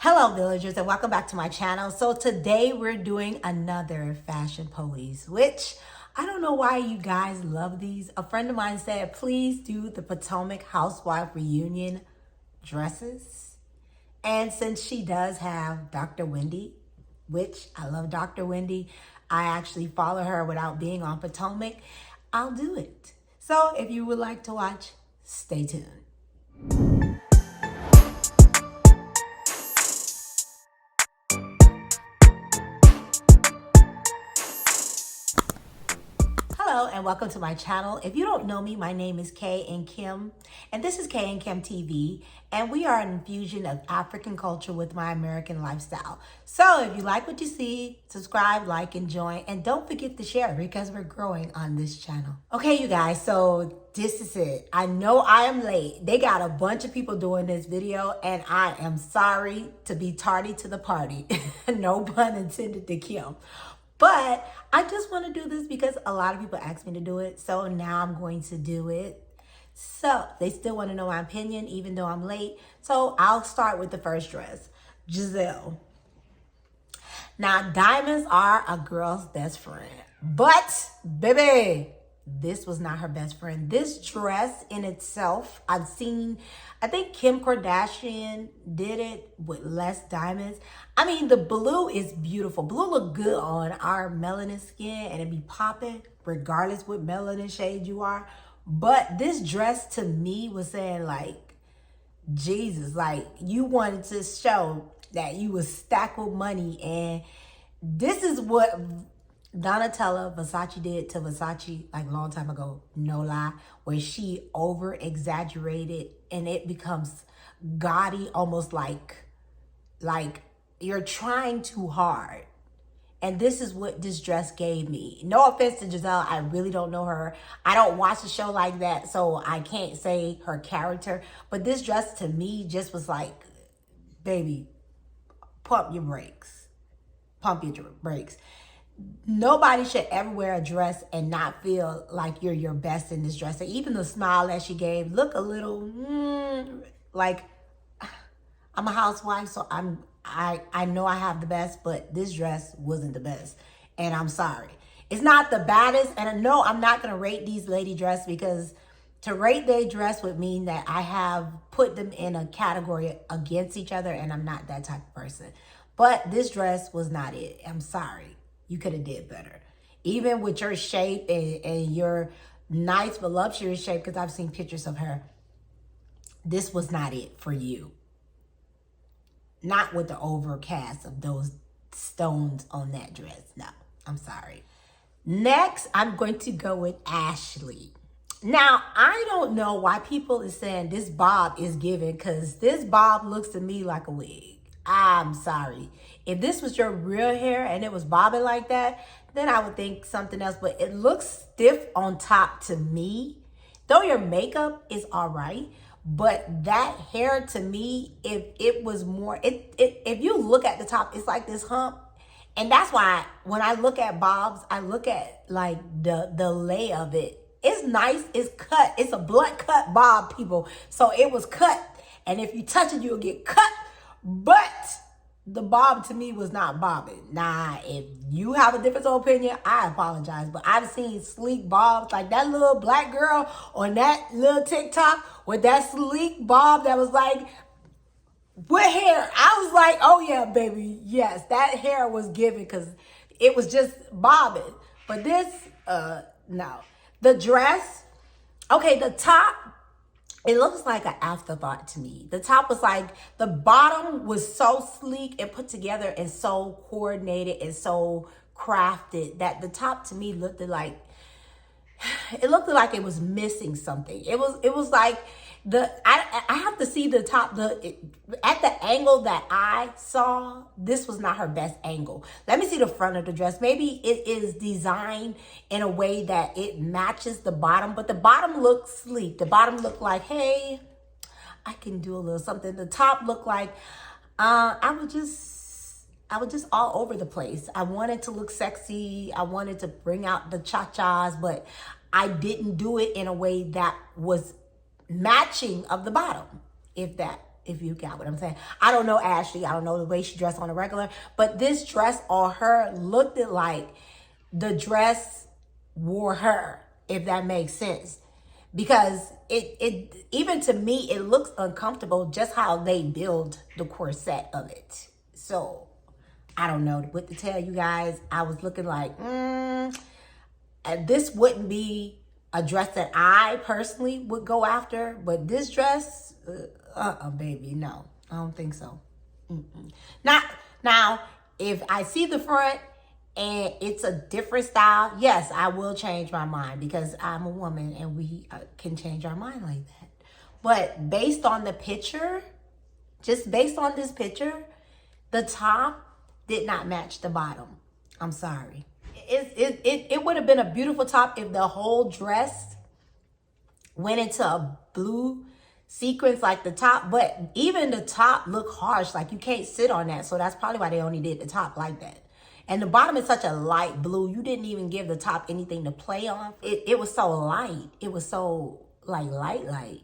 Hello villagers and welcome back to my channel. So today we're doing another fashion police, which I don't know why you guys love these. A friend of mine said, please do the Potomac housewife reunion dresses. And since she does have Dr. Wendy, which I love Dr. Wendy, I actually follow her without being on Potomac, I'll do it. So if you would like to watch, stay tuned. Hello and welcome to my channel. If you don't know me, my name is Kay and Kim, and this is Kay and Kim TV, and we are an infusion of African culture with my American lifestyle. So if you like what you see, subscribe, like, and join, and don't forget to share because we're growing on this channel. Okay, you guys, so this is it. I know I am late. They got a bunch of people doing this video, and I am sorry to be tardy to the party. No pun intended to Kim. But I just want to do this because a lot of people asked me to do it. So now I'm going to do it. So they still want to know my opinion, even though I'm late. So I'll start with the first dress, Giselle. Now, diamonds are a girl's best friend. But, baby, this was not her best friend. This dress in itself, I think Kim Kardashian did it with less diamonds. I mean, the blue is beautiful. Blue look good on our melanin skin and it be popping regardless what melanin shade you are. But this dress to me was saying like, Jesus, like you wanted to show that you was stacked with money. And this is what Donatella Versace did to Versace like a long time ago, no lie, where she over exaggerated and it becomes gaudy, almost like you're trying too hard. And this is what this dress gave me. No offense to Giselle, I really don't know her. I don't watch a show like that, so I can't say her character. But this dress to me just was like, baby, pump your brakes. Pump your brakes. Nobody should ever wear a dress and not feel like you're your best in this dress. And even the smile that she gave, look a little like I'm a housewife, so I know I have the best, but this dress wasn't the best. And I'm sorry. It's not the baddest. And no, I'm not going to rate these lady dress because to rate their dress would mean that I have put them in a category against each other, and I'm not that type of person. But this dress was not it. I'm sorry. You could have did better. Even with your shape and your nice voluptuous shape, because I've seen pictures of her, this was not it for you. Not with the overcast of those stones on that dress. No, I'm sorry. Next, I'm going to go with Ashley. Now, I don't know why people is saying this bob is given because this bob looks to me like a wig. I'm sorry. If this was your real hair and it was bobbing like that, then I would think something else. But it looks stiff on top to me. Though your makeup is all right, but that hair to me, if it was more, if you look at the top, it's like this hump. And that's why when I look at bobs, I look at like the lay of it. It's nice. It's cut. It's a blunt cut bob, people. So it was cut. And if you touch it, you'll get cut. But the bob to me was not bobbing. Nah, if you have a different opinion, I apologize. But I've seen sleek bobs like that little black girl on that little TikTok with that sleek bob that was like, what hair? I was like, oh yeah, baby. Yes, that hair was given because it was just bobbing. But this, no. The dress, okay, the top, it looks like an afterthought to me. The top was like, the bottom was so sleek and put together and so coordinated and so crafted that the top to me looked like, it was missing something. It was like, I have to see the top, at the angle that I saw, this was not her best angle. Let me see the front of the dress. Maybe it is designed in a way that it matches the bottom, but the bottom looked sleek. The bottom looked like, hey, I can do a little something. The top looked like, I was just all over the place. I wanted to look sexy. I wanted to bring out the cha-chas, but I didn't do it in a way that was matching of the bottom, if that if you got what I'm saying. I don't know Ashley. I don't know the way she dressed on a regular, but this dress on her looked like the dress wore her, if that makes sense. Because it even to me, it looks uncomfortable just how they build the corset of it. So I don't know what to tell you guys. I was looking like, this wouldn't be a dress that I personally would go after, but this dress, baby, no, I don't think so. Not now, if I see the front and it's a different style, yes, I will change my mind because I'm a woman and we can change our mind like that. But based on the picture, just based on this picture, the top did not match the bottom. I'm sorry. It would have been a beautiful top if the whole dress went into a blue sequence like the top, but even the top looked harsh. Like you can't sit on that. So that's probably why they only did the top like that. And the bottom is such a light blue. You didn't even give the top anything to play on. It was so light. It was so like light.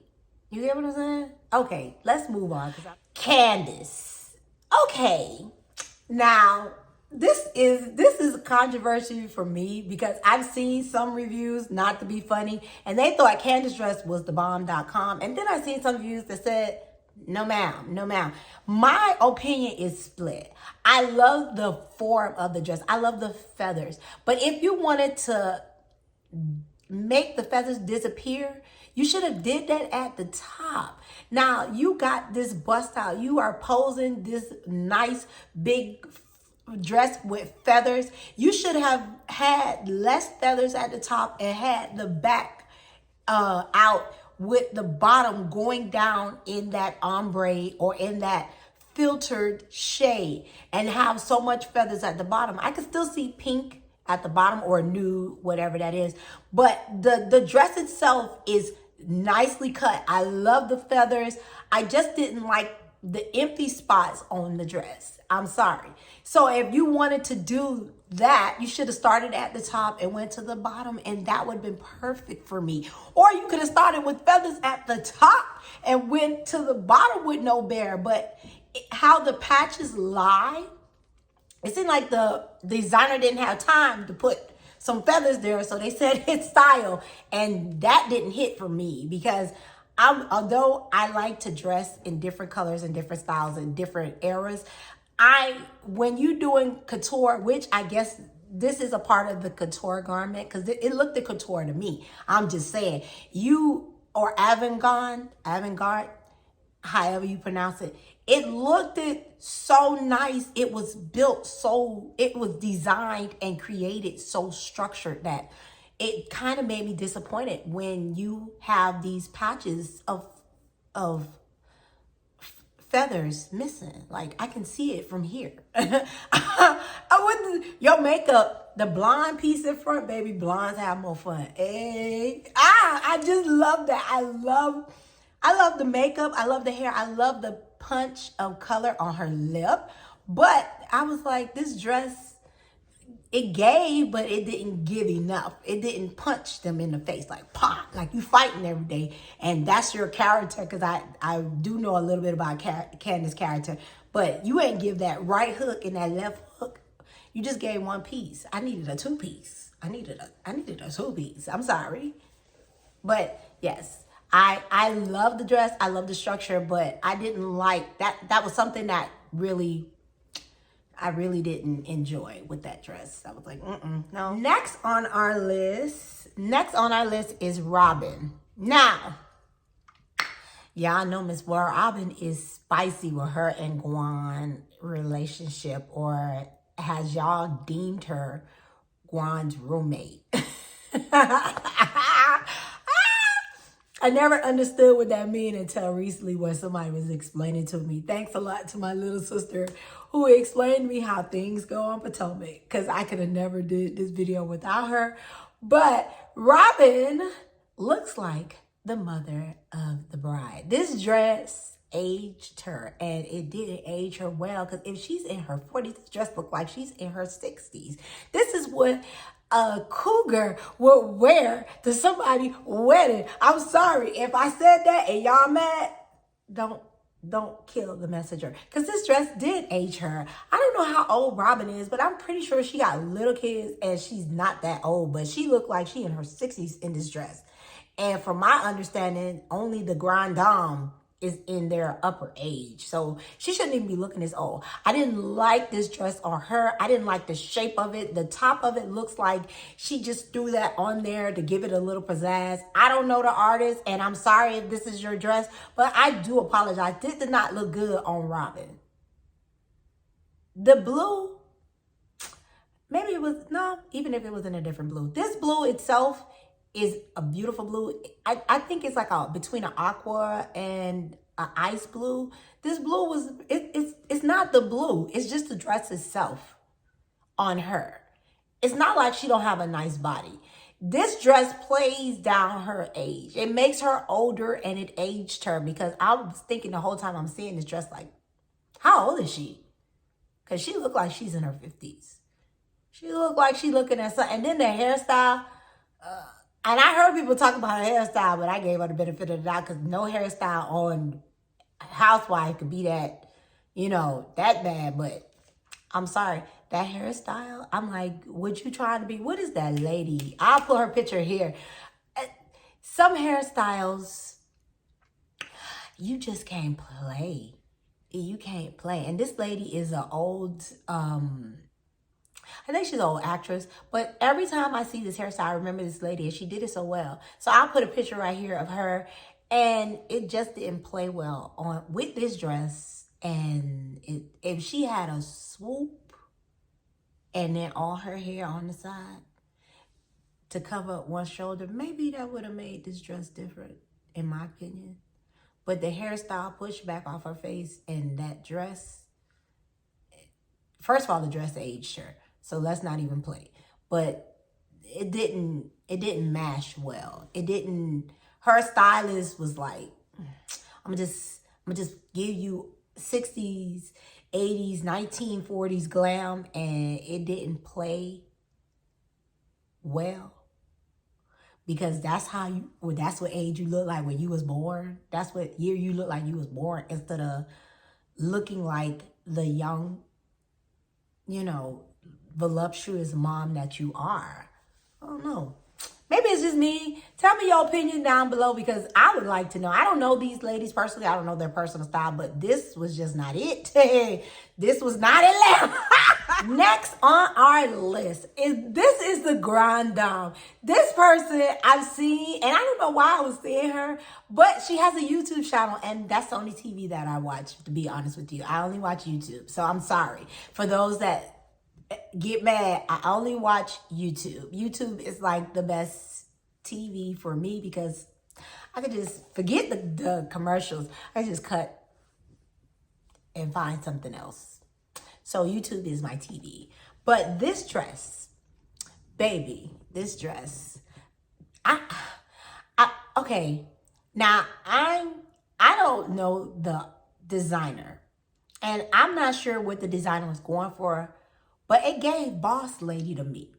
You get what I'm saying? Okay, let's move on. Candace. Okay. Now, this is a controversy for me because I've seen some reviews, not to be funny, and they thought Candace's dress was the bomb.com. And then I seen some reviews that said, no ma'am, no ma'am. My opinion is split. I love the form of the dress. I love the feathers. But if you wanted to make the feathers disappear, you should have did that at the top. Now, you got this bust out. You are posing this nice big dress with feathers. You should have had less feathers at the top and had the back out with the bottom going down in that ombre or in that filtered shade and have so much feathers at the bottom. I can still see pink at the bottom or nude, whatever that is. But the dress itself is nicely cut. I love the feathers. I just didn't like the empty spots on the dress. I'm sorry. So if you wanted to do that, you should have started at the top and went to the bottom, and that would have been perfect for me. Or you could have started with feathers at the top and went to the bottom with no bear. But how the patches lie, it seemed like the designer didn't have time to put some feathers there, so they said hit style, and that didn't hit for me because although I like to dress in different colors and different styles and different eras, when you doing couture, which I guess this is a part of the couture garment because it looked the couture to me. I'm just saying, you or avant-garde, however you pronounce it, it looked so nice. It was built it was designed and created so structured that it kind of made me disappointed when you have these patches of feathers missing. Like I can see it from here. Your makeup, the blonde piece in front, baby, blondes have more fun. Hey, I just love that. I love the makeup. I love the hair. I love the punch of color on her lip. But I was like, this dress, it gave, but it didn't give enough. It didn't punch them in the face like pop, like you fighting every day. And that's your character, because I do know a little bit about Candace's character. But you ain't give that right hook and that left hook. You just gave one piece. I needed a two-piece. I needed a two-piece. I'm sorry. But yes, I love the dress. I love the structure, but I didn't like that. That was something that I really didn't enjoy with that dress. I was like, no. Next on our list is Robin. Now, y'all know Miss Robin is spicy with her and Gwan relationship, or has y'all deemed her Gwan's roommate? I never understood what that meant until recently when somebody was explaining to me. Thanks a lot to my little sister who explained to me how things go on Potomac, because I could have never did this video without her. But Robin looks like the mother of the bride. This dress aged her, and it didn't age her well, because if she's in her 40s, this dress looked like she's in her 60s. This is what a cougar would wear to somebody's wedding. I'm sorry if I said that and y'all mad. Don't don't kill the messenger. Because this dress did age her. I don't know how old Robin is, but I'm pretty sure she got little kids and she's not that old. But she looked like she in her 60s in this dress. And from my understanding, only the grand dame is in their upper age. So she shouldn't even be looking this old. I didn't like this dress on her. I didn't like the shape of it. The top of it looks like she just threw that on there to give it a little pizzazz. I don't know the artist, and I'm sorry if this is your dress, but I do apologize. This did not look good on Robin. The blue, maybe it was, no, even if it was in a different blue. This blue itself is a beautiful blue. I think it's like between an aqua and an ice blue. This blue was, it's not the blue. It's just the dress itself on her. It's not like she don't have a nice body. This dress plays down her age. It makes her older and it aged her, because I was thinking the whole time I'm seeing this dress like, how old is she? Because she looked like she's in her 50s. She looked like she's looking at something. And then the hairstyle, and I heard people talk about her hairstyle, but I gave her the benefit of the doubt, because no hairstyle on Housewife could be that, that bad. But I'm sorry, that hairstyle, I'm like, what you trying to be? What is that lady? I'll put her picture here. Some hairstyles, you just can't play. You can't play. And this lady is an old, I think she's an old actress, but every time I see this hairstyle, I remember this lady, and she did it so well. So I'll put a picture right here of her, and it just didn't play well on with this dress. And if she had a swoop and then all her hair on the side to cover up one shoulder, maybe that would have made this dress different, in my opinion. But the hairstyle pushed back off her face, and that dress, first of all, the dress aged her. So let's not even play. But it didn't mash well. It didn't, her stylist was like, I'm gonna just give you 60s, 80s, 1940s glam, and it didn't play well. Because that's what age you look like when you was born. That's what year you look like you was born, instead of looking like the young, voluptuous mom that you are. I don't know. Maybe it's just me. Tell me your opinion down below, because I would like to know. I don't know these ladies personally. I don't know their personal style, but this was just not it. This was not it. Next on our list is the grand dame. This person I've seen, and I don't know why I was seeing her, but she has a YouTube channel, and that's the only TV that I watch, to be honest with you. I only watch YouTube, so I'm sorry. For those that get mad, I only watch YouTube. YouTube is like the best TV for me, because I could just forget the commercials. I just cut and find something else. So YouTube is my TV. But this dress, baby, this dress, okay. Now I don't know the designer, and I'm not sure what the designer was going for, but it gave boss lady to me.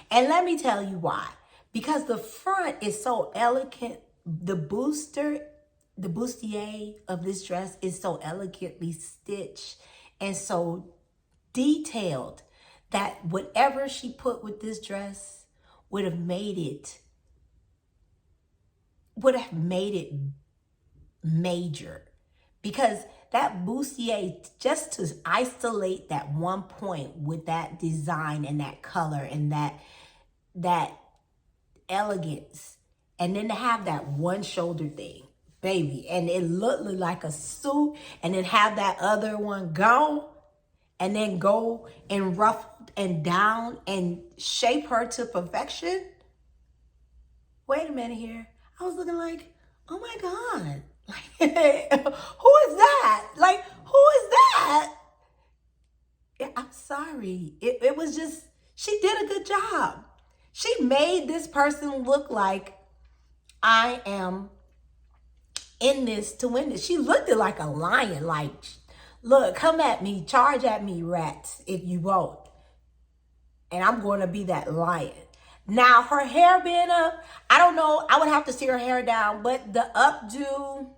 And let me tell you why. Because the front is so elegant. The bustier of this dress is so elegantly stitched and so detailed that whatever she put with this dress would have made it major. Because that bustier, just to isolate that one point with that design and that color and that elegance, and then to have that one shoulder thing, baby, and it looked like a suit, and then have that other one go, and then go and ruffled and down and shape her to perfection. Wait a minute here. I was looking like, oh my God. Who is that? Like, who is that? I'm sorry. It was just, she did a good job. She made this person look like I am in this to win this. She looked like a lion. Like, look, come at me, charge at me, rats, if you won't. And I'm going to be that lion. Now, her hair being up, I don't know. I would have to see her hair down, but the updo,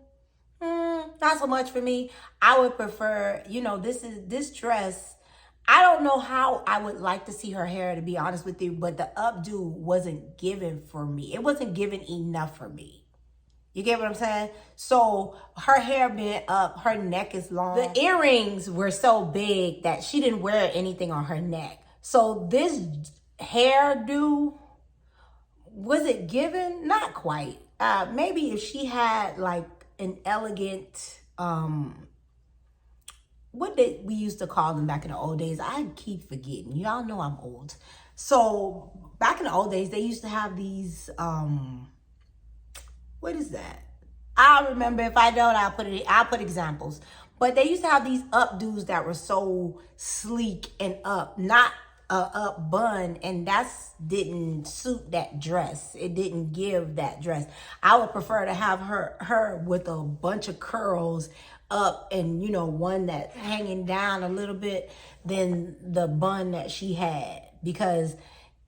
not so much for me. I would prefer, this dress. I don't know how I would like to see her hair, to be honest with you, but the updo wasn't given for me. It wasn't given enough for me. You get what I'm saying? So her hair being up, her neck is long. The earrings were so big that she didn't wear anything on her neck. So this hairdo, was it given? Not quite. Maybe if she had like an elegant, what did we used to call them back in the old days? I keep forgetting. Y'all know I'm old. So back in the old days, they used to have these, what is that? I'll remember. If I don't, I'll put examples. But they used to have these updos that were so sleek and up, not a up bun, and didn't suit that dress. It didn't give that dress. I would prefer to have her with a bunch of curls up and one that hanging down a little bit than the bun that she had, because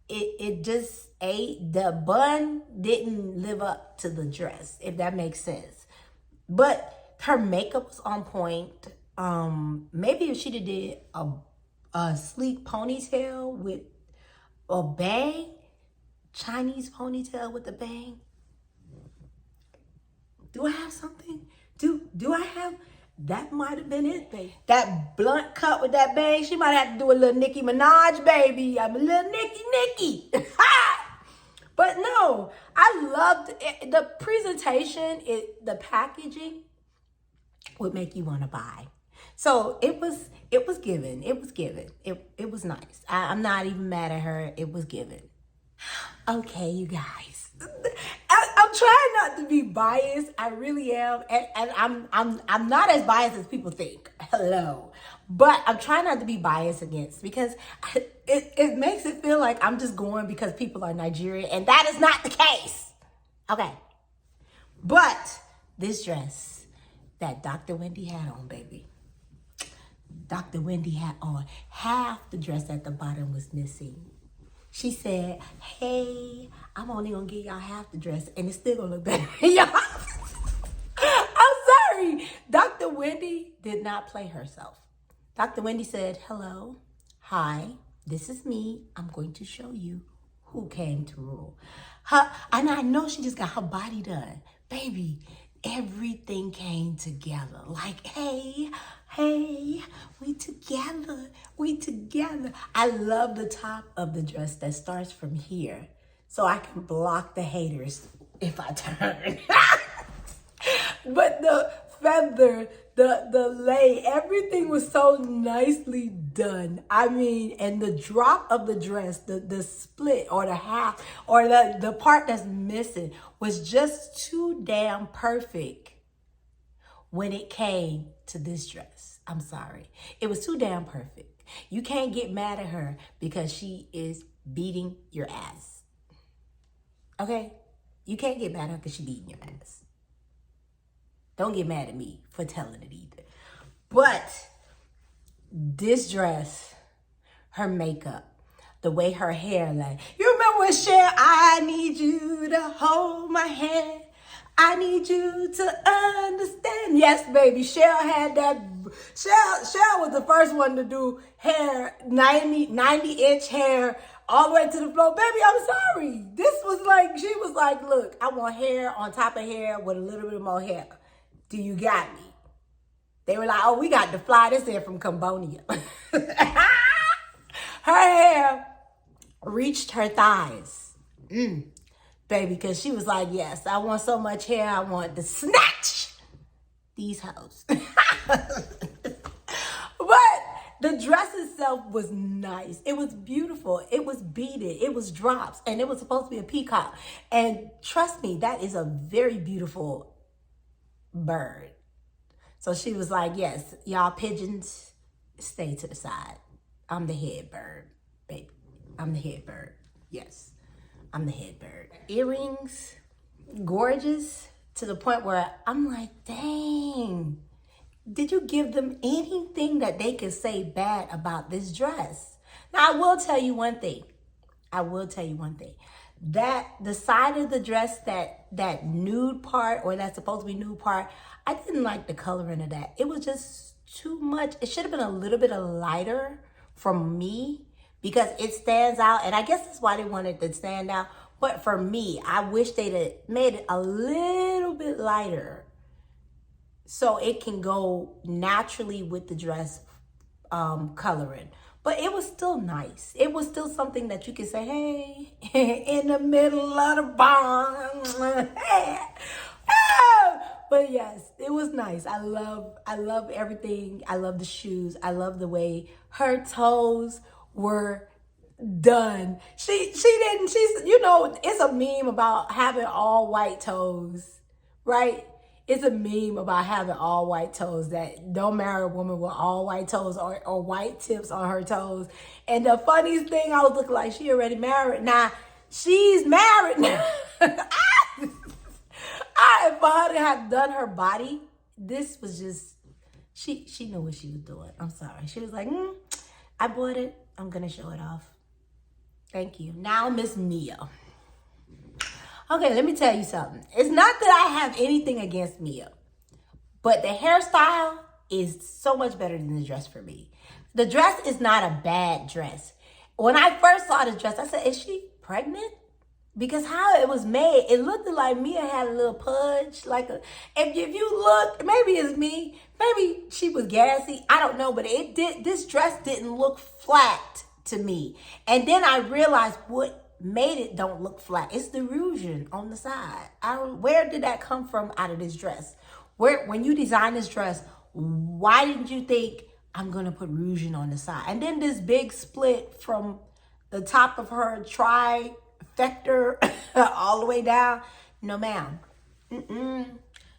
the bun didn't live up to the dress, if that makes sense. But her makeup was on point. Maybe if she'd did a sleek ponytail with a bang, Chinese ponytail with a bang. Do I have something? Do I have? That might have been it, baby. That blunt cut with that bang, she might have to do a little Nicki Minaj, baby. I'm a little Nicki. But no, I loved it. The presentation, the packaging would make you want to buy. So it was given. It was nice. I'm not even mad at her. It was given. Okay, you guys. I'm trying not to be biased. I really am, and I'm not as biased as people think. Hello, but I'm trying not to be biased against, because it makes it feel like I'm just going because people are Nigerian, and that is not the case. Okay, but this dress that Dr. Wendy had on, baby. Dr. Wendy had on half the dress at the bottom was missing. She said, hey, I'm only gonna give y'all half the dress and it's still gonna look better. Y'all. I'm sorry. Dr. Wendy did not play herself. Dr. Wendy said, hello, hi, this is me. I'm going to show you who came to rule. And I know she just got her body done. Baby, everything came together. Like, hey, we together. I love the top of the dress that starts from here, so I can block the haters if I turn. But the feather, the lay, everything was so nicely done. I mean, and the drop of the dress, the split or the half or the part that's missing was just too damn perfect when it came to this dress. I'm sorry. It was too damn perfect. You can't get mad at her because she is beating your ass. Okay? You can't get mad at her because she's beating your ass. Don't get mad at me for telling it either. But this dress, her makeup, the way her hair like, you remember when Cher, I need you to hold my hand. I need you to understand. Yes, baby. Cher had that. Cher was the first one to do hair, 90-inch hair all the way to the floor. Baby, I'm sorry. This was like, she was like, look, I want hair on top of hair with a little bit more hair. Do you got me? They were like, oh, we got to fly this in from Cambodia. Her hair reached her thighs. Baby, because she was like, yes, I want so much hair, I want to snatch these hoes. But the dress itself was nice. It was beautiful. It was beaded. It was drops. And it was supposed to be a peacock. And trust me, that is a very beautiful bird. So she was like, yes, y'all pigeons, stay to the side. I'm the head bird, baby. I'm the head bird. Yes. I'm the head bird. Earrings, gorgeous, to the point where I'm like, dang, did you give them anything that they could say bad about this dress? Now, I will tell you one thing. the side of the dress, that nude part, or that's supposed to be nude part, I didn't like the coloring of that. It was just too much. It should have been a little bit of lighter from me, because it stands out, and I guess that's why they wanted to stand out. But for me, I wish they'd have made it a little bit lighter so it can go naturally with the dress coloring. But it was still nice. It was still something that you could say, hey, in the middle of the barn. But yes, it was nice. I love everything. I love the shoes. I love the way her toes were done. She's it's a meme about having all white toes, right? It's a meme about having all white toes, that don't marry a woman with all white toes or white tips on her toes. And the funniest thing, I was looking like she already married. Now, she's married now. If I had done her body, this was just, she knew what she was doing. I'm sorry. She was like, I bought it. I'm going to show it off. Thank you. Now, Miss Mia. Okay, let me tell you something. It's not that I have anything against Mia, but the hairstyle is so much better than the dress for me. The dress is not a bad dress. When I first saw the dress, I said, is she pregnant? Because how it was made, it looked like Mia had a little pudge. If you look, maybe it's me, maybe she was gassy, I don't know, but this dress didn't look flat to me. And then I realized what made it don't look flat. It's the ruching on the side. Where did that come from out of this dress? When you designed this dress, why didn't you think, I'm gonna put ruching on the side? And then this big split from the top of her trifecta all the way down. No, ma'am.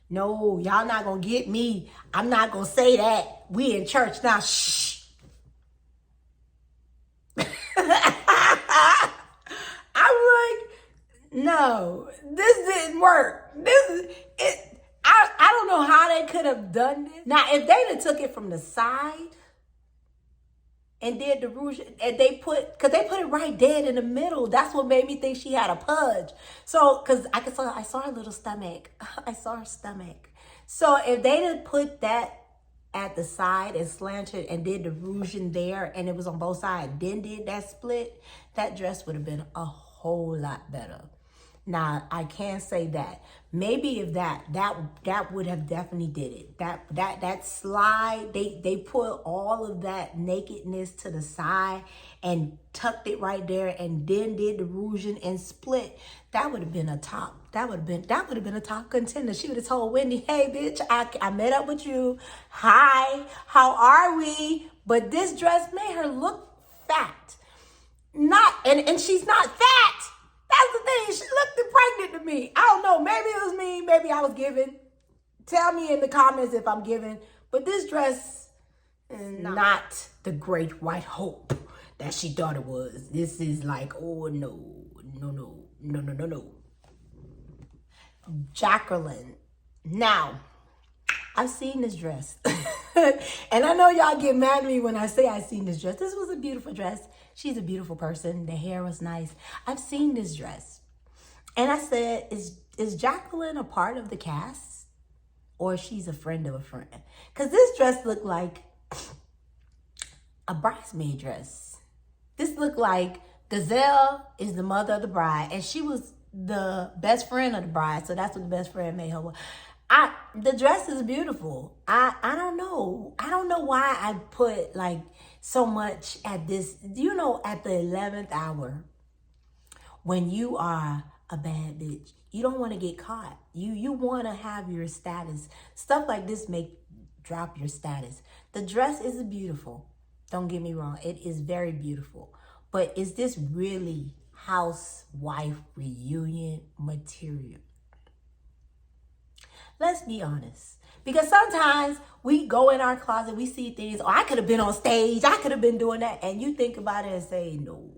No, y'all not gonna get me. I'm not gonna say that. We in church now. Shh. I'm like, no, this didn't work. This is it. I don't know how they could have done this. Now, if they'd have took it from the side and did the rouge, and because they put it right dead in the middle. That's what made me think she had a pudge. So, because I saw her little stomach. I saw her stomach. So if they'd have put that at the side and slanted and did the rouging there, and it was on both sides, then did that split, that dress would have been a whole lot better. Now, I can say that maybe if that would have definitely did it. That slide, they put all of that nakedness to the side and tucked it right there, and then did the rouging and split. That would have been a top. That would have been a top contender. She would have told Wendy, hey bitch, I met up with you. Hi, how are we? But this dress made her look fat. And she's not fat. That's the thing. She looked pregnant to me. I don't know. Maybe it was me. Maybe I was giving. Tell me in the comments if I'm giving. But this dress is not the great white hope that she thought it was. This is like, oh, no. Jacqueline. Now, I've seen this dress. And I know y'all get mad at me when I say I've seen this dress. This was a beautiful dress. She's a beautiful person. The hair was nice. I've seen this dress. And I said, is Jacqueline a part of the cast? Or she's a friend of a friend? Because this dress looked like a bridesmaid dress. This looked like Giselle is the mother of the bride. And she was the best friend of the bride. So that's what the best friend made her. The dress is beautiful. I don't know. I don't know why I put like so much at this, at the 11th hour, when you are a bad bitch, you don't want to get caught. You want to have your status. Stuff like this drop your status. The dress is beautiful. Don't get me wrong. It is very beautiful. But is this really housewife reunion material? Let's be honest. Because sometimes we go in our closet, we see things, I could have been on stage, I could have been doing that, and you think about it and say, no.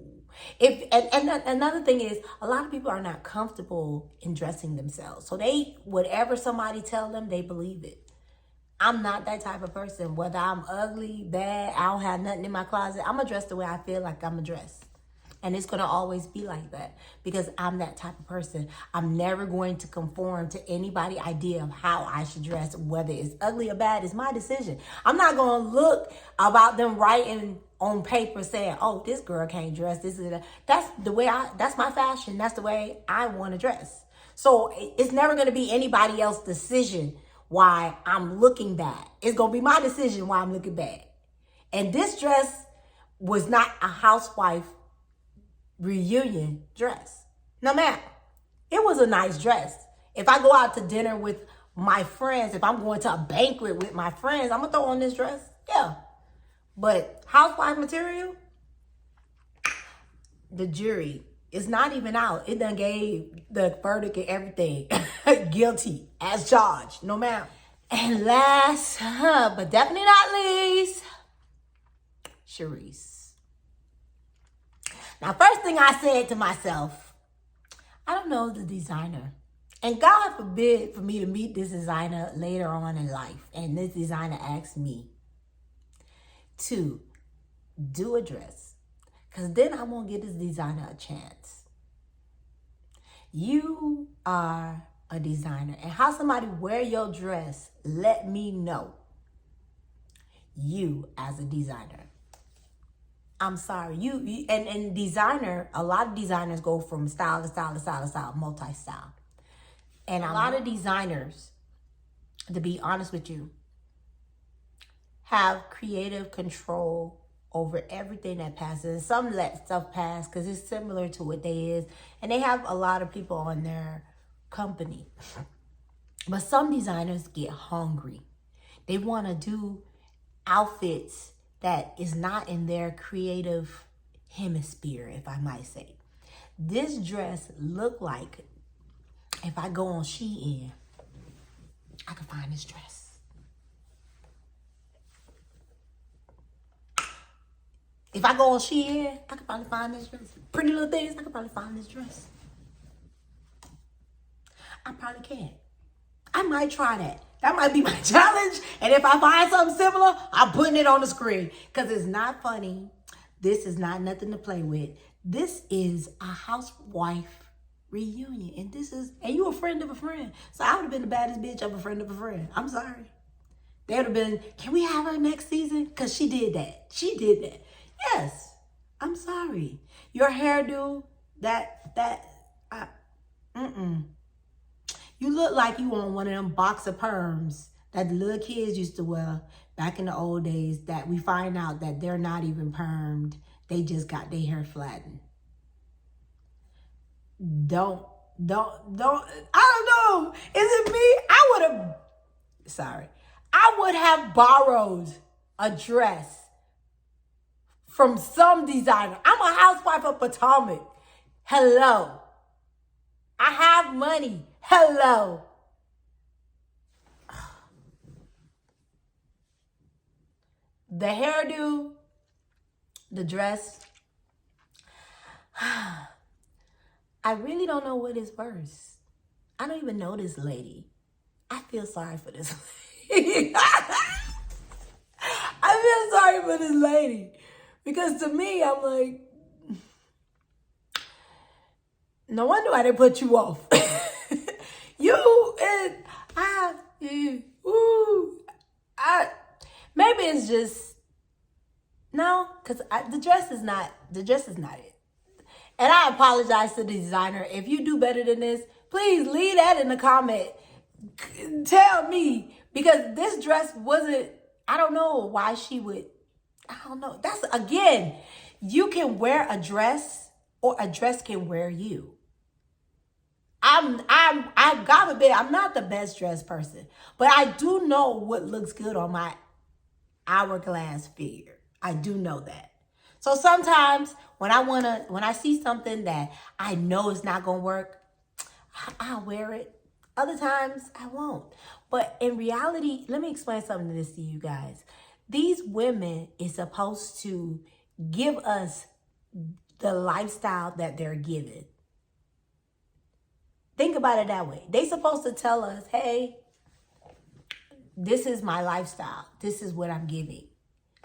Another thing is, a lot of people are not comfortable in dressing themselves. So whatever somebody tell them, they believe it. I'm not that type of person. Whether I'm ugly, bad, I don't have nothing in my closet, I'm going to dress the way I feel like I'm going to dress. And it's going to always be like that because I'm that type of person. I'm never going to conform to anybody's idea of how I should dress, whether it's ugly or bad. It's my decision. I'm not going to look about them writing on paper saying, oh, this girl can't dress. This is that. That's my fashion. That's the way I want to dress. So it's never going to be anybody else's decision why I'm looking bad. It's going to be my decision why I'm looking bad. And this dress was not a housewife reunion dress. No, ma'am. It was a nice dress. If I go out to dinner with my friends, if I'm going to a banquet with my friends, I'm going to throw on this dress. Yeah. But housewife material, the jury is not even out. It done gave the verdict and everything. Guilty as charged. No, ma'am. And last, but definitely not least, Sharice. Now, first thing I said to myself, I don't know the designer. And God forbid for me to meet this designer later on in life. And this designer asked me to do a dress. Because then I won't give this designer a chance. You are a designer. And how somebody wear your dress, let me know. You as a designer. I'm sorry. And designer, a lot of designers go from style to style to style to style, multi-style. And a lot of designers, to be honest with you, have creative control over everything that passes. Some let stuff pass because it's similar to what they is. And they have a lot of people on their company. But some designers get hungry. They want to do outfits that is not in their creative hemisphere, if I might say. This dress looked like, if I go on Shein, I can find this dress. If I go on Shein, I can probably find this dress. Pretty Little Things, I can probably find this dress. I probably can. I might try that. That might be my challenge. And if I find something similar, I'm putting it on the screen. Because it's not funny. This is not nothing to play with. This is a housewife reunion. And you a friend of a friend. So I would have been the baddest bitch of a friend of a friend. I'm sorry. They would have been, can we have her next season? Because she did that. She did that. Yes. I'm sorry. Your hairdo, you look like you on one of them boxer perms that the little kids used to wear back in the old days that we find out that they're not even permed. They just got their hair flattened. Don't, I don't know. Is it me? I would have borrowed a dress from some designer. I'm a housewife of Potomac. Hello. I have money. Hello. The hairdo, the dress. I really don't know what is worse. I don't even know this lady. I feel sorry for this lady. I feel sorry for this lady. Because to me, I'm like, no wonder why they put you off. Maybe it's just, no, because the dress is not it. And I apologize to the designer. If you do better than this, please leave that in the comment. Tell me, because this dress wasn't, I don't know why she would, I don't know. That's, again, you can wear a dress or a dress can wear you. I'm God forbid, I'm not the best dressed person, but I do know what looks good on my hourglass figure. I do know that. So sometimes when I see something that I know is not gonna work, I'll wear it. Other times I won't. But in reality, let me explain something to this to you guys. These women is supposed to give us the lifestyle that they're given. Think about it that way. They supposed to tell us, hey, this is my lifestyle. This is what I'm giving.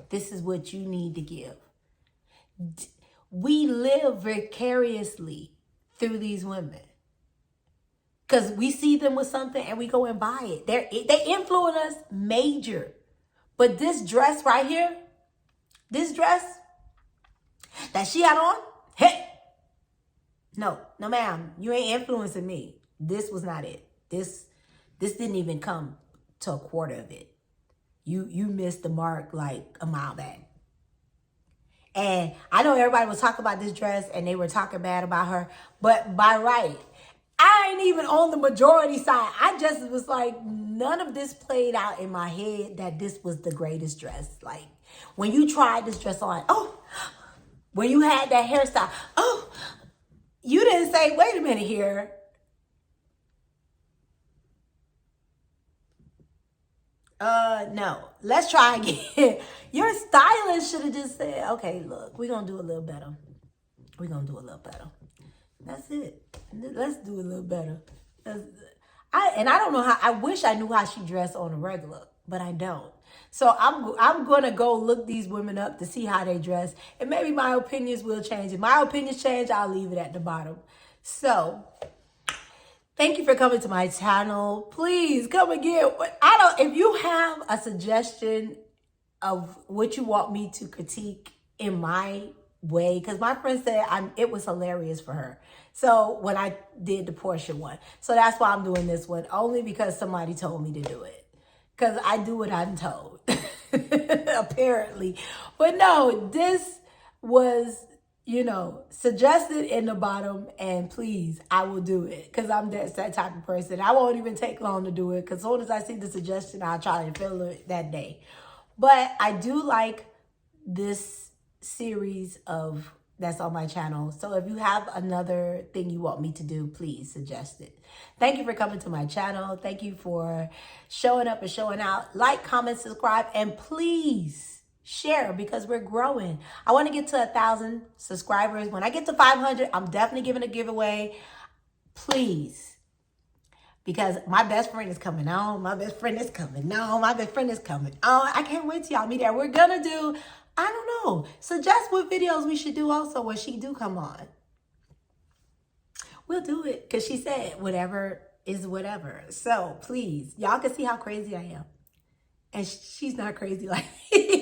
This is what you need to give. we live vicariously through these women. Because we see them with something and we go and buy it. They influence us major. But this dress right here, this dress that she had on, hey, no ma'am, you ain't influencing me. This was not it. This didn't even come to a quarter of it. You missed the mark like a mile back. And I know everybody was talking about this dress and they were talking bad about her, but by right, I ain't even on the majority side. I just was like, none of this played out in my head that this was the greatest dress. Like, when you tried this dress on, oh, when you had that hairstyle, oh, you didn't say, wait a minute here. No, let's try again. Your stylist should have just said, okay, look, we're going to do a little better. We're going to do a little better. That's it. Let's do a little better. I don't know how, I wish I knew how she dressed on a regular, but I don't. So I'm going to go look these women up to see how they dress. And maybe my opinions will change. If my opinions change, I'll leave it at the bottom. So thank you for coming to my channel. Please come again. If you have a suggestion of what you want me to critique in my way, because my friend said it was hilarious for her. So when I did the Porsha one. So that's why I'm doing this one, only because somebody told me to do it. Because I do what I'm told, apparently. But no, this was, suggested in the bottom, and please, I will do it because I'm that type of person. I won't even take long to do it because as soon as I see the suggestion, I'll try to fill it that day. But I do like this series that's on my channel. So if you have another thing you want me to do, please suggest it. Thank you for coming to my channel. Thank you for showing up and showing out. Like, comment, subscribe, and please share because we're growing. I want to get to 1,000 subscribers. When I get to 500, I'm definitely giving a giveaway. Please. Because my best friend is coming on. My best friend is coming on. My best friend is coming on. I can't wait till y'all meet there. We're going to do, I don't know, suggest what videos we should do also when she do come on. We'll do it because she said whatever is whatever. So please, y'all can see how crazy I am. And she's not crazy like me.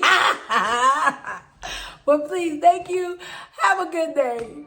But please, thank you. Have a good day.